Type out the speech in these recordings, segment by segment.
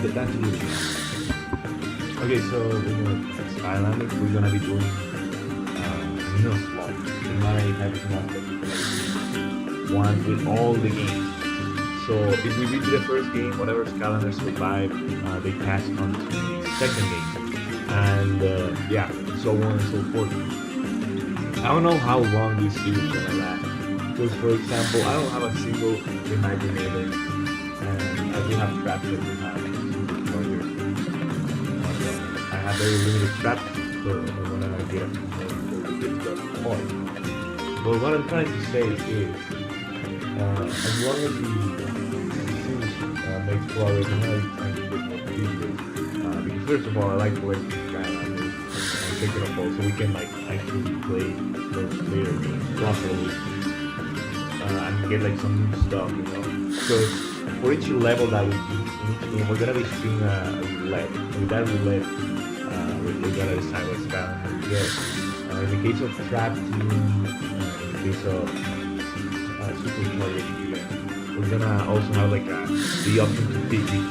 yeah, that's really good. Okay, so Skylanders, we're gonna be doing nuzlocke. In my type of nuzlocke, one with all the games. So if we beat the first game, whatever Skylanders survive, they pass on to the second game, and yeah, so on and so forth. I don't know how long this series is gonna last. Because for example, I don't have a single imaginator, and I do have traps that we have spoilers. I have very limited traps, so I'm gonna get a few more before we get to that point. But what I'm trying to say is, as long as the series makes progress, I'm gonna be trying to get more videos. Because first of all, I like collecting Skylanders and picking up all, so we can like actually play those later games properly. And get like some new stuff, you know. Because for each level that we do in each game, we're gonna be spinning a roulette. With that roulette, we're gonna decide what Skylander we get. In the case of Trap Team, in the case of Supercharger Event, we're gonna also have like the option to pick between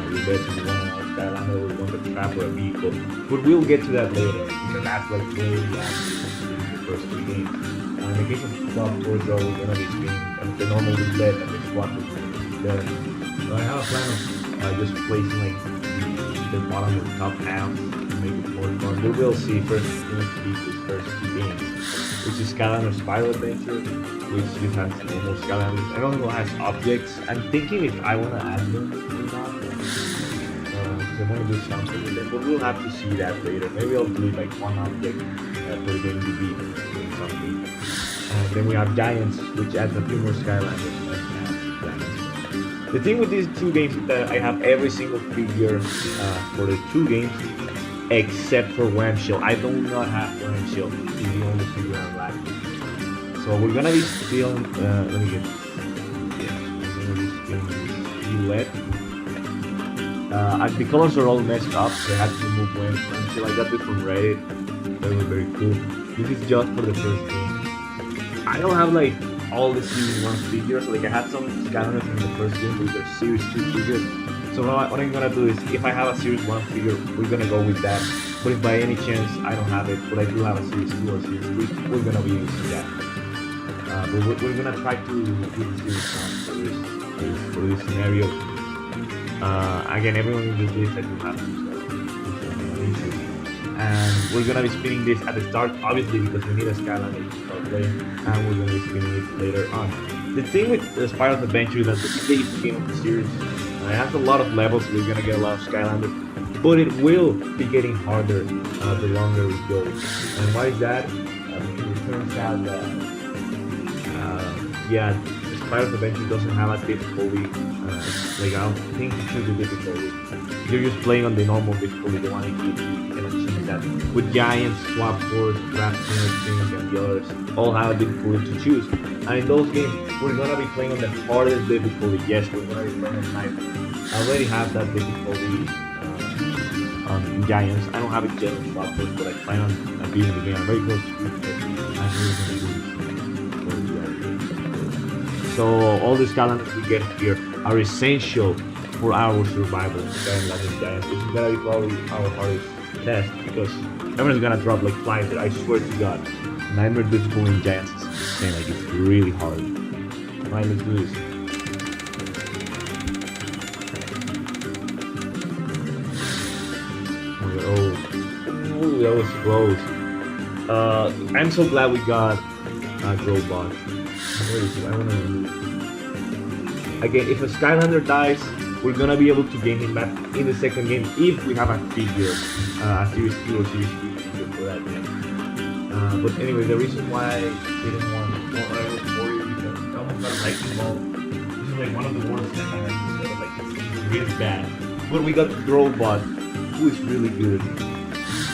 roulette and one Skylander, we want a trap or a vehicle. But we'll get to that later because that's like very active in the first two games. In the case of Swap Force, though, we're gonna be spinning the normal roulette and the swap there. So I have a plan of just placing like the bottom and top halves to make it more fun. But we'll see. First, we need to beat these first two games, which is Skylanders Spiral Adventure, which just has normal Skylanders. I don't know has objects. I'm thinking if I wanna add them or not. I want to do something with them, but we'll have to see that later. Maybe I'll do like one object for the game to beat or something. And then we have Giants, which adds a few more Skylanders. The thing with these two games is that I have every single figure for the two games except for Wham-Shield. I do not have Wham-Shield. He's the only figure I'm lacking. So we're gonna be stealing. Let me get. Yeah, we're gonna be stealing this roulette. The colors are all messed up, so I had to remove Wham-Shield. I got this from Reddit. That was very cool. This is just for the first game. I don't have like all the Series 1 figures, like I had some Skylanders in the first game with their Series 2 figures. So what I'm gonna do is, if I have a Series 1 figure, we're gonna go with that. But if by any chance I don't have it, but I do have a Series 2 or Series 3, we're gonna be using that. But we're gonna try to do the Series 1 for this scenario. Again, everyone in this list I do have to, and we're gonna be spinning this at the start, obviously because we need a Skylander to start playing, and we're gonna be spinning it later on. The thing with the Spiral Adventure is that this is the eighth game of the series. It has a lot of levels, so we're gonna get a lot of Skylanders, but it will be getting harder the longer we go. And why is that? Because it turns out that yeah, the Spiral Adventure doesn't have a difficulty. Like I don't think it should be difficulty. You're just playing on the normal difficulty, the one you can achieve that. With Giants, Swap Force, Trap Team, and the others all have a difficulty to choose. And in those games, we're gonna be playing on the hardest difficulty. Yes, we're gonna be playing on knife. I already have that difficulty on Giants. I don't have it yet on Swap Force, but I plan on beating the game. I'm very close to beating it. I'm really gonna do this. So all the Skylanders we get here are essential for our survival. Skylanders Giants. This is gonna be probably our hardest test because everyone's gonna drop like flies there. I swear to God. Nightmare difficulty in Giants is insane. Like it's really hard. Alright, let's do this. Oh, that was close. I'm so glad we got Drobot. Where is it? I wanna remove. Again, if a Skylander dies, we're gonna be able to gain him back in the second game if we have a figure, a Series 2 or Series 3 figure for that game. But anyway, the reason why I didn't want I was worried because I almost got a lightning ball. This is like one of the worst things I have to say. Like it's really bad. But we got Drobot, who is really good.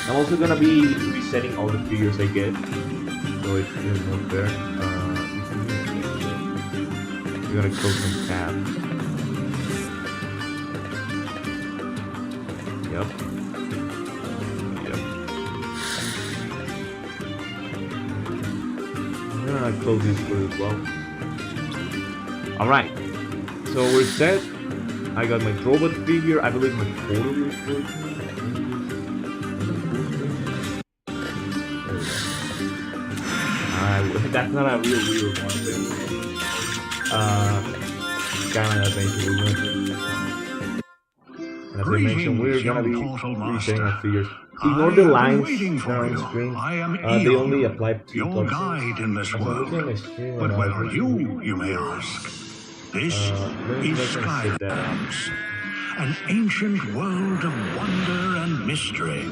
I'm also gonna be resetting all the figures I get, so it's even more fair. We gotta close some tabs. Yep. I'm gonna close this one as well. Alright. So we're set. I got my robot figure. I believe my photo is working. That's not a real weird one. Skyline Adventure. And as I mentioned, we're gonna be repairing our figures. Ignore the lines that are on screen. They only apply to your guide in this world. But where are you may ask? This is Skylanders, an ancient world of wonder and mystery.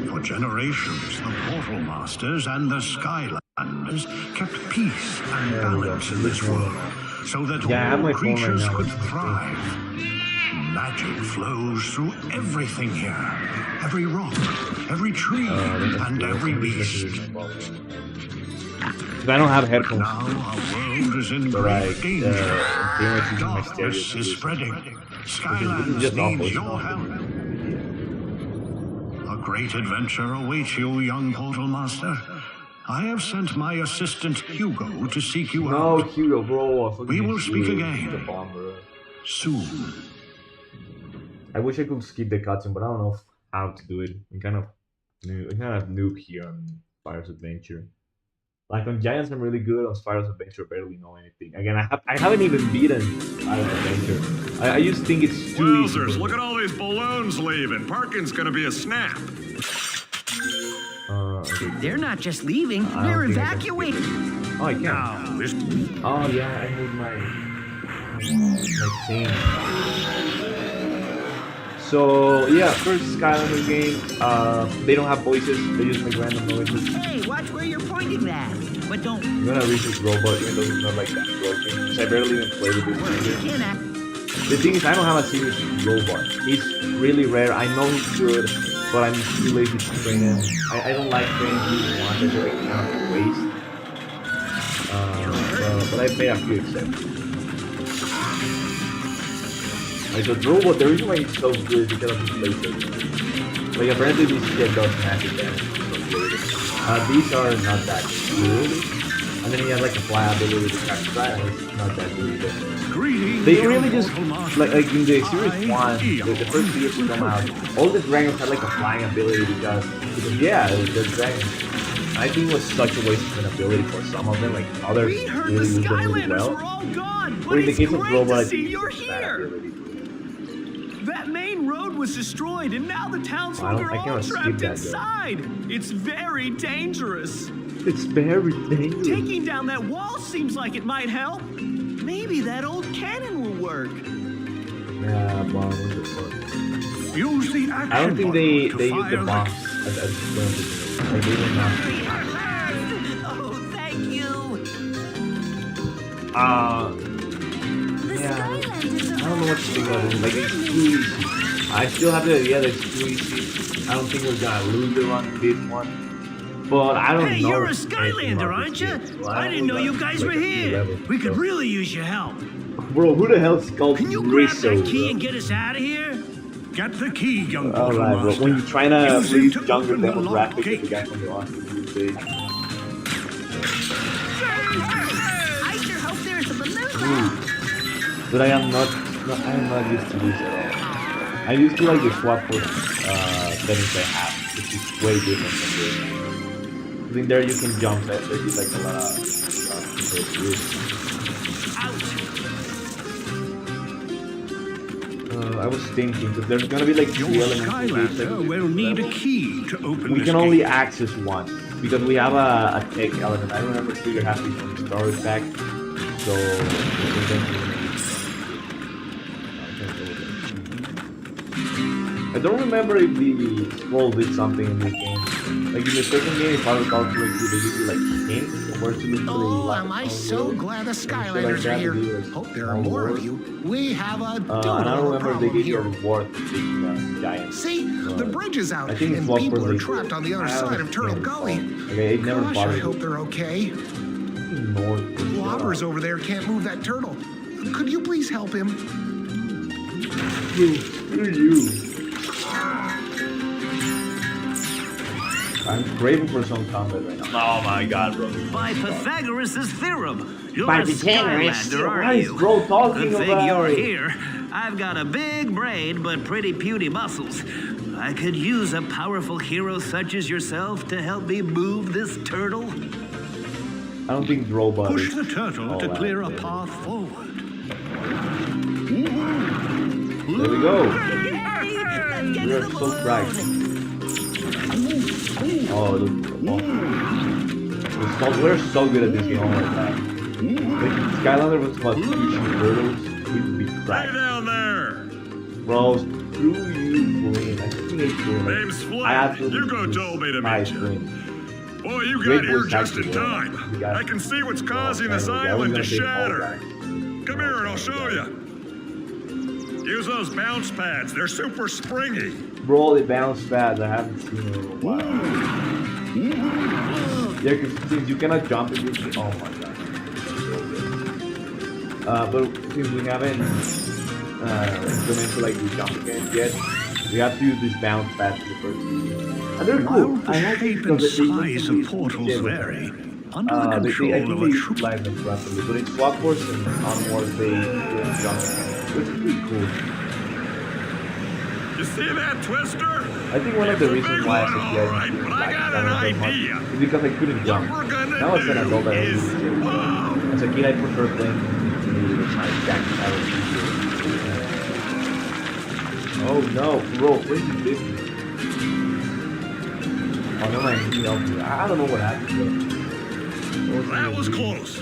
For generations, the Portal Masters and the Skylanders kept peace and balance in this world, so that all creatures could thrive. Magic flows through everything here. Every rock, every tree, and every beast. I don't have headphones. Now our world is in great danger. Darkness is spreading. Skylanders needs your help. A great adventure awaits you, young Portal Master. I have sent my assistant Hugo to seek you out. No, Hugo, bro. We will speak again soon. I wish I could skip the cutscene, but I don't know how to do it. I'm kind of noob here on Spyro's Adventure. Like on Giants, I'm really good. On Spyro's Adventure, I barely know anything. Again, I haven't even beaten Spyro's Adventure. I just think it's too easy. Wowzers, look at all these balloons leaving. Parking's gonna be a snap. Okay. They're not just leaving, they're evacuating. Oh, I can. Oh, yeah, I moved my thing. So, yeah, first Skylander game. They don't have voices, they just make random noises. Hey, watch where you're pointing that. But don't. I'm gonna reach this robot, even though it's not like that broken. Because I barely even played with this either. The thing is, I don't have a serious robot. He's really rare. I know he's good, but I'm too lazy to train him. I don't like training people one. They're like kind of a waste. But I made a few exceptions. Like the robot, the reason why it's so good is because of his lasers. Like apparently this shit does massive damage. These are not that good. And then he has like a fly ability to catch that, and it's not that good either. They really just, like in the Series 1, the first videos to come out, all the dragons had like a flying ability because yeah, the dragons, I think it was such a waste of an ability for some of them, like others really used them really well. But in the case of Robot, I think it's a bad ability. That main road was destroyed, and now the townsfolk are all trapped inside. It's very dangerous. It's very dangerous. Taking down that wall seems like it might help. Maybe that old cannon will work. Yeah, bomb was work. Use the action I don't think they use the bomb bombs as like they did not. Oh, thank you. Yeah. I don't know what to think about it. Like it's too easy. I still have the idea that it's too easy. I don't think we're gonna lose the run in this one. But I don't know. Hey, you're a Skylander, aren't you? I didn't know you guys were here. We could really use your help. Bro, who the hell's called Can you grab Rizzo, that key bro? and get us out of here? Get the key, young Portal Alright, bro. Master. When you're trying to Use it release to younger open the demographic, locked the guy from the last stage. I sure hope there's a balloon Ooh. left. But I am not used to this at all. I used to like the swap for settings I have, which is way different from this. I think there you can jump that, there's like a lot of stuff. I was thinking, because there's gonna be like Your two elements. Skylander will need a key to open We this can only gate. access one, because we have a tech element. I remember Trigger has it from the storage pack, so I don't remember if the scroll did something in this game. Like in the second game, if I recall correctly, they give you like hints of where to look for the Oh, am I so glad the Skylanders are here. Hope there are more of you. We have a And I don't doodle remember if they problem gave you a here. reward for taking giants. See, the bridge is out, I think it's and what people for are the- trapped on the other I side of Turtle never Gully. thought. Okay, it never Gosh, I bothered hope me. they're okay. North. Blobbers over there can't move that turtle. Could you please help him? Screw you. I'm craving for some combat right now. Oh my god, bro. By Pythagoras' theorem, you're By a Pythagoras? Skylander, What aren't is you? bro talking Good thing about? you're here. I I've got a big brain, but pretty puny muscles. I could use a powerful hero such as yourself to help me move this turtle. I don't think robot Push is the turtle all to that clear a big. path forward. There we go. Let's get We to are the so moon. bright. Oh, we're so good at this game. Oh my god. Like, Skylander was about fusion turtles. We'd be Hey cracked. down there! Bro, screw you, Flynn. I fucking hate Flynn. Name's Flynn. I absolutely Hugo told me to despise meet you. Flynn. Boy, you Great got here voice just in acting, bro. time. You got- I can see what's Oh, causing this anyway, I was island gonna to say all shatter. that. Come here and I'll show you. Use those bounce pads. They're super springy. Bro, they bounce fast. I haven't seen it in a while. Yeah, because since you cannot jump in this game, oh my god. But since we haven't implemented like the jump again yet, we have to use this bounce pads in the first game. And they're cool. While the I like shape it and because they size of portals vary, under the I control think of they a utilize them properly, but in Swap Force and on Wars they jump, which is pretty cool. You see that twister? I think one of the It's a reasons big why I one, said all yeah, right, but I got an idea. is because I couldn't jump. What we're gonna Now as an adult, do I is, really whoa! as a kid, I prefer playing with my jack arrow. Oh no, bro, what did you do? Oh no, I need help you. I don't know what happened. That was close.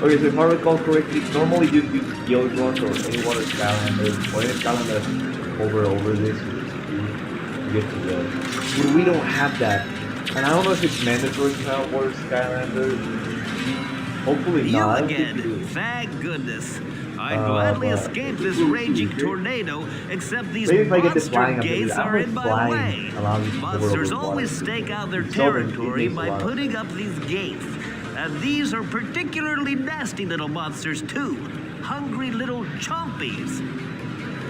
Okay, so if I recall correctly, normally you use guild ones or any water Skylanders, or any Skylander over this, you get to go. But we don't have that. And I don't know if it's mandatory to have water Skylanders. Hopefully You not. I don't think it again. is. Thank goodness. I'd gladly but- escape this raging tornado, except these Maybe if I get the monster flying ability, gates I are don't in know my if way. flying allows you to hover Monsters over always water. stake out their It's seldom- it territory makes a by lot of putting up these gates. And these are particularly nasty little monsters too. Hungry little chompies.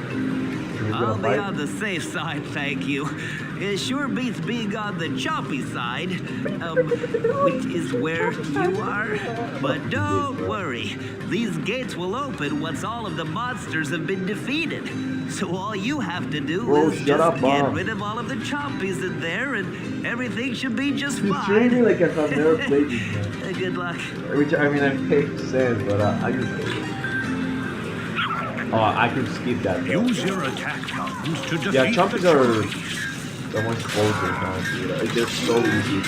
Can we get a I'll be fight? on the safe side, thank you. It sure beats being on the choppy side, which is where you are. But don't worry, these gates will open once all of the monsters have been defeated. So all you have to do Bro, is shut just up, get Bob. rid of all of the chompies in there, and everything should be just He's fine. treating me like I've never played this game. Good luck. Which, I mean, I make sense, but I just hate it. Oh, I can skip that. Though. use your attack buttons to defeat Yeah, the chompies are chompies. so much closer, honestly. Like, they're so easy.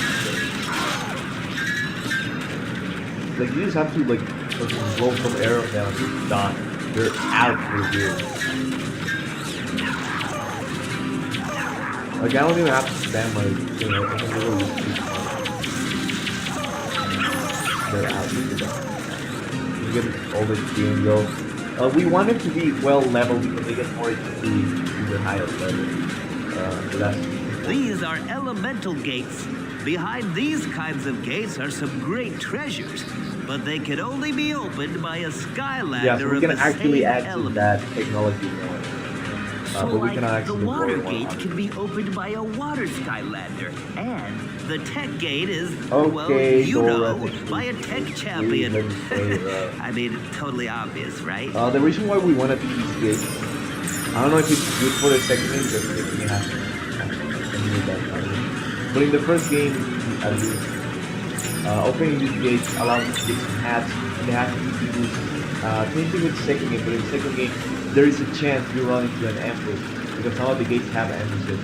Like, you just have to, like, fucking blow some arrow down and it's done. They're out for you. Like, I don't even have to spam my, you know, I can literally just keep they're out for done. You get all the game go. We want it to be well leveled because they get more HP to the highest level. So that's These are elemental gates. Behind these kinds of gates are some great treasures, but they can only be opened by a Skylander yeah, so we of can the actually same add to element. that technology now. So, but we like, cannot the actually water deploy gate one. can be opened by a water Skylander, and the tech gate is, well, Okay, you Dora, know, this by a is- tech champion. let me say that. I mean, totally obvious, right? The reason why we wanted to use gates, I don't know if it's good for the second game, but we have to. But in the first game, at least, opening these gates allows you to get some hats, and the hats you can use. Same thing with the second game, but in the second game, there is a chance you run into an ambush, because some of the gates have ambushes.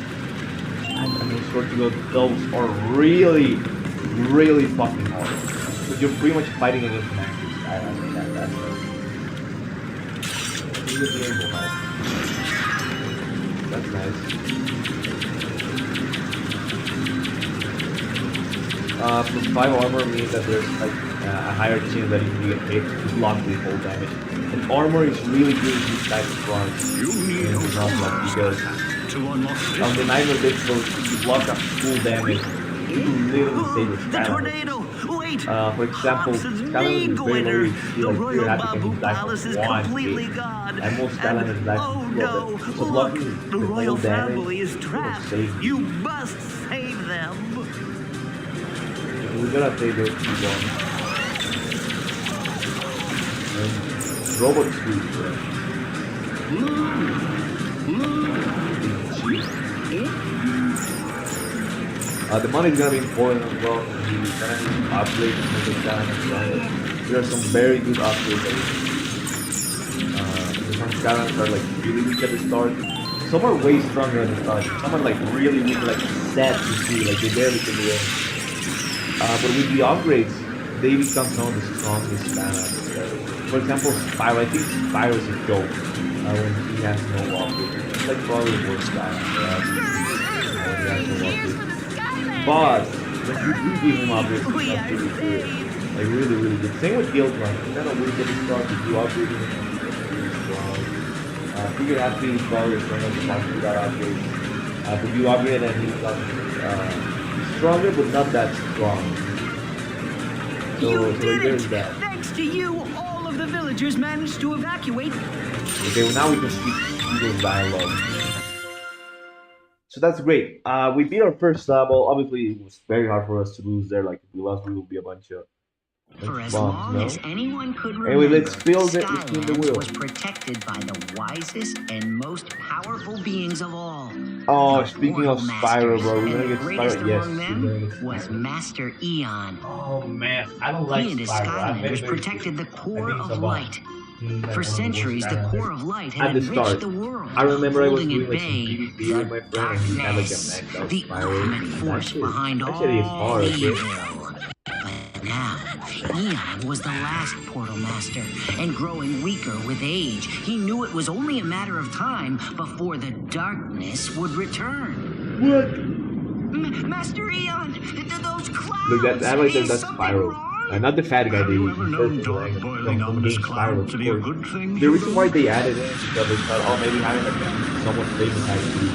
And I mean, sure to go, those are really, really fucking hard. Because you're pretty much fighting against an ambush. I mean, that's That's nice. Plus 5 armor means that there's like a higher chance that if you get hit, you block the whole damage. And armor is really good in this type of runs. You need in a Nuzlocke because to unlock on this. the 9 of difficult, if you block up full damage, you can literally save your The Skylander. tornado! Wait! For example, Hobson's Skylanders main is very goiter. low HP, The like Royal 300 Babu can die Palace from is one completely hit. gone. And most Skylanders die Oh from no! 2 of them. So Look! blocking The the royal whole damage family is will trapped. save You must save them. We gotta save those people. And robot suit, bro. The money is gonna be important as well. You kind of need to upgrade to make it kind of stronger. There are some very good upgrades. Some skylanders are like really weak at the start. Some are way stronger at the start. Some are like really weak, like sad to see, like they barely can do anything. But with the upgrades, they become some of the strongest skylanders. For example, Spyro. I think Spyro is a joke when he has no upgrades. It's like probably the worst skylander. When he has no upgrades. But when you do give him upgrades, that's really good. Like really, really good. Same with Guild Run. It's kind of weird at the start to do upgrading him. Figure happy is probably stronger than the without upgrades. But you upgrade and he becomes stronger, but not that strong. So there's that. Thanks to you, all of the villagers managed to evacuate. Okay, well now we can speak people's dialogue. So that's great. We beat our first level. Obviously, it was very hard for us to lose there. Like, if we lost, we would be a bunch of For as bombs, long no? as anyone could remember, Anyway, let's build it between the Skylands wheels. was protected by the wisest and most powerful beings of all. Oh, The speaking of Portal Spyro, Masters, bro, we're and gonna the get greatest Spyro. Yes, among we're them gonna get was Spyro. Master Eon. Oh man, I don't like He and his Spyro. Skylanders protected the core of light. For centuries, the core of light At had the enriched start, the world, I remember I was holding doing at like some bay PvP the with my friend, and he had like a darkness, maxed out the Spyro. ultimate force Actually, behind actually, it's all hard, okay? evil. But now, Eon was the last Portal Master, and growing weaker with age, he knew it was only a matter of time before the darkness would return. What? Master Eon, those clouds! Look, that right there, Is that's something Spyro. wrong? Not the fat guy. Have They you ever known from dark boiling from ominous Game clouds Spyro, to of be a course. good thing? The reason why they added it is because they thought, oh, maybe having like someone famous actually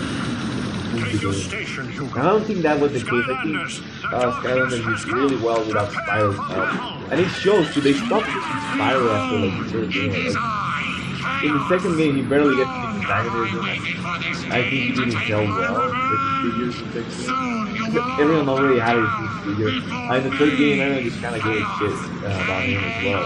boost the Take your game. station, Hugo. And I don't think that was the case. I think Skylanders, the darkness Skylanders has did really come. well without Prepare Spyro's for help. battle. And it shows, so they stopped using Spyro after like the third game. Like, in the second game, he barely gets any antagonism. I think he didn't sell well with his figures in the second game. Everyone already had his figure. And in the third game, everyone just kind of gave a shit about him as well.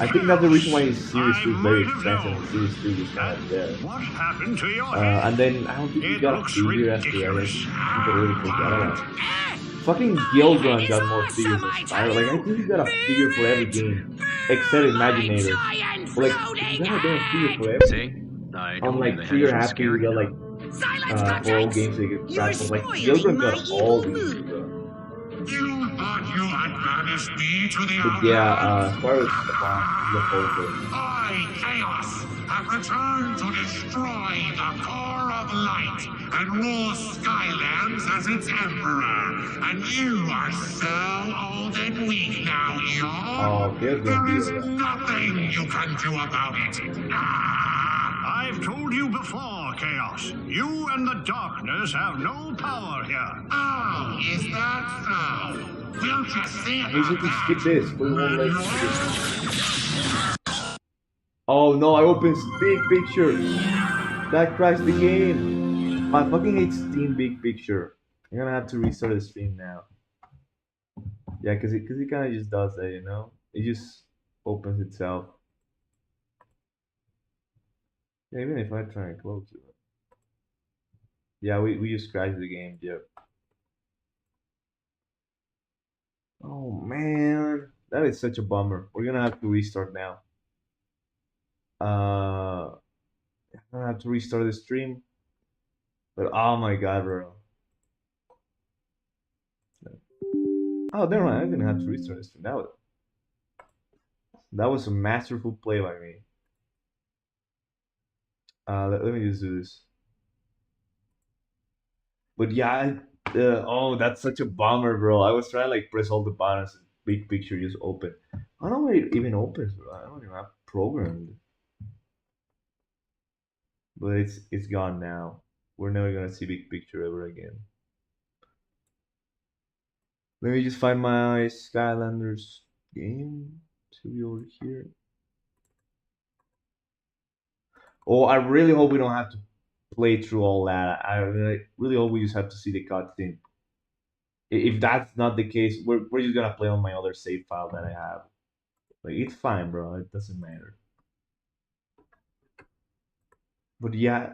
I think that's the reason why his Series 2 is very expensive and Series 3 is kind of dead. What happened to your head? And then I don't think he It got a looks figure after that. ridiculous. People really forgot about it. Fucking Gilgun got more figures than Spyro. Like, I think he got a figure for every game. Except Imaginator. Like, he got a damn figure for every See? I I'm told you like the Trigger hedge was Happy, we scary got like for all games they get platforms. Like Gilgun got all these, bro. You thought you had banished me to the But yeah, Spyro's the bomb. Look forward to it. I, Chaos, have returned to destroy the core of light and rule Skylands as its emperor. And you are so old and weak now, Eon. Oh, there's gonna There be is a nothing you can do about it. Ah! I've told you before, Chaos. You and the darkness have no power here. Oh, is that so? We'll just see I usually can skip this, but it won't let me skip. Oh no, I opened Big Picture. That crashed the game. I fucking hate Steam Big Picture. I'm gonna have to restart the stream now. Yeah, cause it kind of just does that, you know. It just opens itself. Yeah, even if I try and close it. Yeah, we just crashed the game. Yeah. Oh man, that is such a bummer. We're gonna have to restart now. I'm gonna have to restart the stream. But oh my god, bro. Oh, never mind. I'm gonna have to restart the stream. That was a masterful play by me. Let me just do this. But yeah, oh, that's such a bummer, bro. I was trying to like press all the buttons and Big Picture just open. I don't know where it even opens, bro. I don't even have programmed. But it's gone now. We're never gonna see Big Picture ever again. Let me just find my Skylanders game to be over here. Oh, I really hope we don't have to play through all that. I really hope we just have to see the cutscene. If that's not the case, we're just gonna play on my other save file that I have. Like, it's fine, bro. It doesn't matter. but yeah,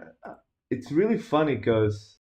it's really funny because